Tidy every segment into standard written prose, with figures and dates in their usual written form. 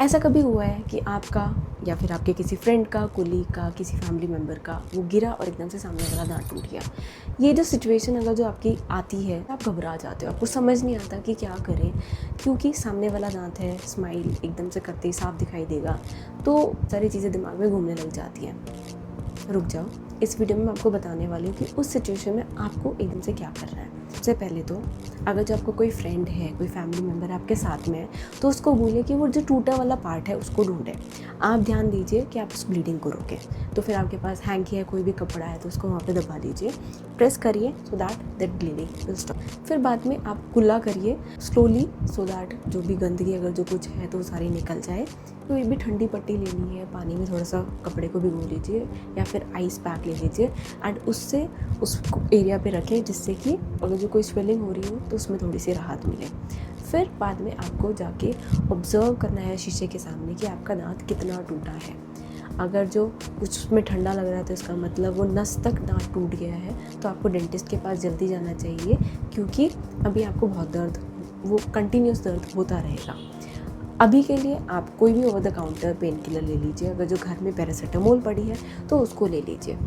ऐसा कभी हुआ है कि आपका या फिर आपके किसी फ्रेंड का, कोलीग का, किसी फैमिली मेम्बर का वो गिरा और एकदम से सामने वाला दांत टूट गया। ये जो सिचुएशन अगर जो आपकी आती है, आप घबरा जाते हो, आपको समझ नहीं आता कि क्या करें, क्योंकि सामने वाला दांत है, स्माइल एकदम से करते ही साफ दिखाई देगा, तो सारी चीज़ें दिमाग में घूमने लग जाती हैं। रुक जाओ, इस वीडियो में मैं आपको बताने वाली हूँ कि उस सिचुएशन में आपको एकदम से क्या करना है। सबसे पहले तो अगर जो आपको कोई फ्रेंड है, कोई फैमिली मेम्बर है आपके साथ में है, तो उसको बोलिए कि वो जो टूटा वाला पार्ट है उसको ढूंढे। आप ध्यान दीजिए कि आप उस ब्लीडिंग को रोकें। तो फिर आपके पास हैंकी है, कोई भी कपड़ा है, तो उसको वहाँ पे दबा दीजिए, प्रेस करिए so that bleeding will stop. फिर बाद में आप कुल्ला करिए स्लोली सो दैट जो भी गंदगी अगर जो कुछ है तो वो सारी निकल जाए। तो ये भी ठंडी पट्टी लेनी है, पानी में थोड़ा सा कपड़े को भिगो लीजिए या फिर आइस पैक ले लीजिए एंड उससे उस एरिया पे रखें, जिससे कि अगर जो कोई स्वेलिंग हो रही हो तो उसमें थोड़ी सी राहत मिले। फिर बाद में आपको जाके ऑब्ज़र्व करना है शीशे के सामने कि आपका दांत कितना टूटा है। अगर जो कुछ में ठंडा लग रहा है तो इसका मतलब वो नस तक दांत टूट गया है, तो आपको डेंटिस्ट के पास जल्दी जाना चाहिए, क्योंकि अभी आपको बहुत दर्द, वो कंटिन्यूस दर्द होता रहेगा। अभी के लिए आप कोई भी over the counter pain killer ले लीजिए, अगर जो घर में पैरासीटामोल पड़ी है तो उसको ले लीजिए।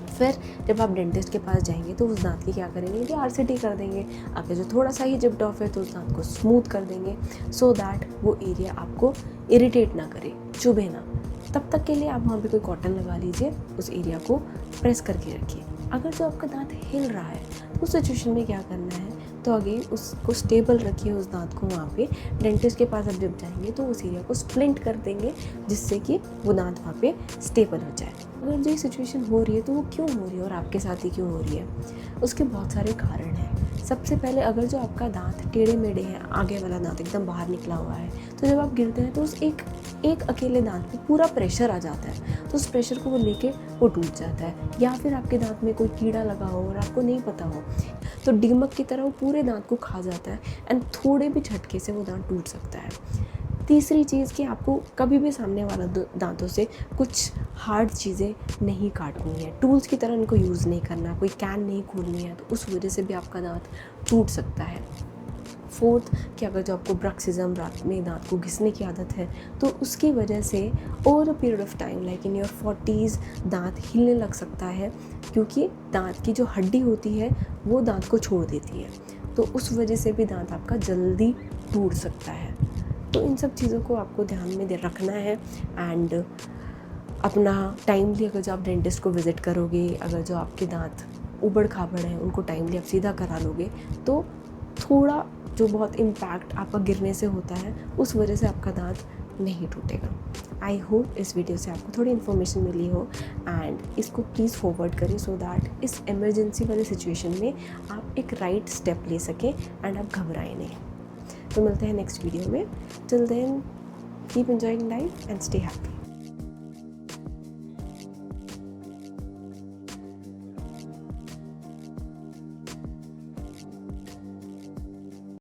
फिर जब आप डेंटिस्ट के पास जाएंगे तो उस दांत की क्या करेंगे कि आरसीटी कर देंगे। आपके जो थोड़ा सा ही जिप्ड ऑफ है तो उस दांत को स्मूथ कर देंगे सो दैट वो एरिया आपको इरिटेट ना करे, चुभे ना। तब तक के लिए आप वहाँ पे कोई कॉटन लगा लीजिए, उस एरिया को प्रेस करके रखिए। अगर जो आपका दांत हिल रहा है तो उस सिचुएशन में क्या करना है, तो अगेन उसको स्टेबल रखिए, उस दांत को वहाँ पे। डेंटिस्ट के पास अब जब जाएंगे तो उस एरिया को स्प्लिंट कर देंगे, जिससे कि वो दांत वहाँ पे स्टेबल हो जाए। अगर जो सिचुएशन हो रही है तो वो क्यों हो रही है और आपके साथ ही क्यों हो रही है, उसके बहुत सारे कारण हैं। सबसे पहले अगर जो आपका दांत टेढ़े मेढ़े है, आगे वाला दांत एकदम बाहर निकला हुआ है, तो जब आप गिरते हैं तो उस एक अकेले दांत पे पूरा प्रेशर आ जाता है, तो उस प्रेशर को वो लेके वो टूट जाता है। या फिर आपके दांत में कोई कीड़ा लगा हो और आपको नहीं पता हो, तो डीमक की तरह वो पूरे दांत को खा जाता है एंड थोड़े भी झटके से वो दांत टूट सकता है। तीसरी चीज़ कि आपको कभी भी सामने वाला दांतों से कुछ हार्ड चीज़ें नहीं काटनी है, टूल्स की तरह उनको यूज़ नहीं करना, कोई कैन नहीं खोलनी है, तो उस वजह से भी आपका दांत टूट सकता है। फोर्थ कि अगर जो आपको ब्रक्सिज्म, रात में दांत को घिसने की आदत है, तो उसकी वजह से over a period of time like in your 40s दांत हिलने लग सकता है, क्योंकि दांत की जो हड्डी होती है वो दांत को छोड़ देती है, तो उस वजह से भी दांत आपका जल्दी टूट सकता है। तो इन सब चीज़ों को आपको ध्यान में रखना है एंड अपना टाइमली अगर जो आप डेंटिस्ट को विज़िट करोगे, अगर जो आपके दांत उबड़ खाबड़ हैं उनको टाइमली आप सीधा करा लोगे, तो थोड़ा जो बहुत इम्पैक्ट आपका गिरने से होता है उस वजह से आपका दांत नहीं टूटेगा। आई होप इस वीडियो से आपको थोड़ी इन्फॉर्मेशन मिली हो एंड इसको प्लीज़ फॉरवर्ड करें सो दैट इस इमरजेंसी वाले सिचुएशन में आप एक राइट स्टेप ले सकें एंड आप घबराएं नहीं। तो मिलते हैं नेक्स्ट वीडियो में। Till then keep enjoying life and stay happy.